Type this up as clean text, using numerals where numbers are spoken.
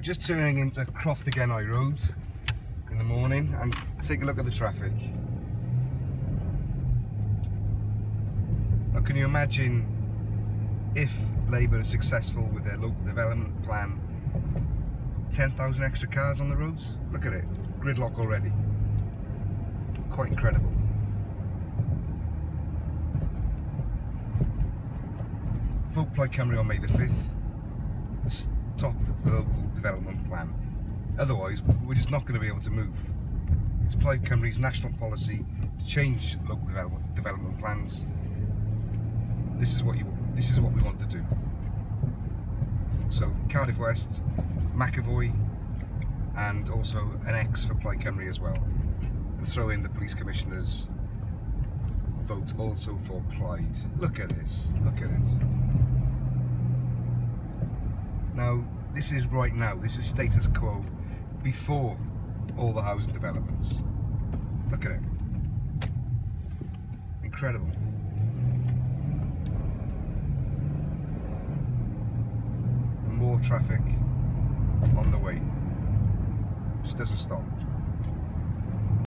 just turning into Croftaggen High Road in the morning and take a look at the traffic. Now, can you imagine if Labour is successful with their local development plan? 10,000 extra cars on the roads? Look at it, gridlock already. Quite incredible. Vote Plaid Cymru on May the 5th to stop the local development plan. Otherwise, we're just not going to be able to move. It's Plaid Cymru's national policy to change local development plans. This is what we want to do. So Cardiff West, McEvoy, and also an X for Plaid Cymru as well. And throw in the police commissioner's vote also for Plaid. Look at this, look at it. Now, this is right now, this is status quo before all the housing developments. Look at it. Incredible. More traffic on the way. Just doesn't stop.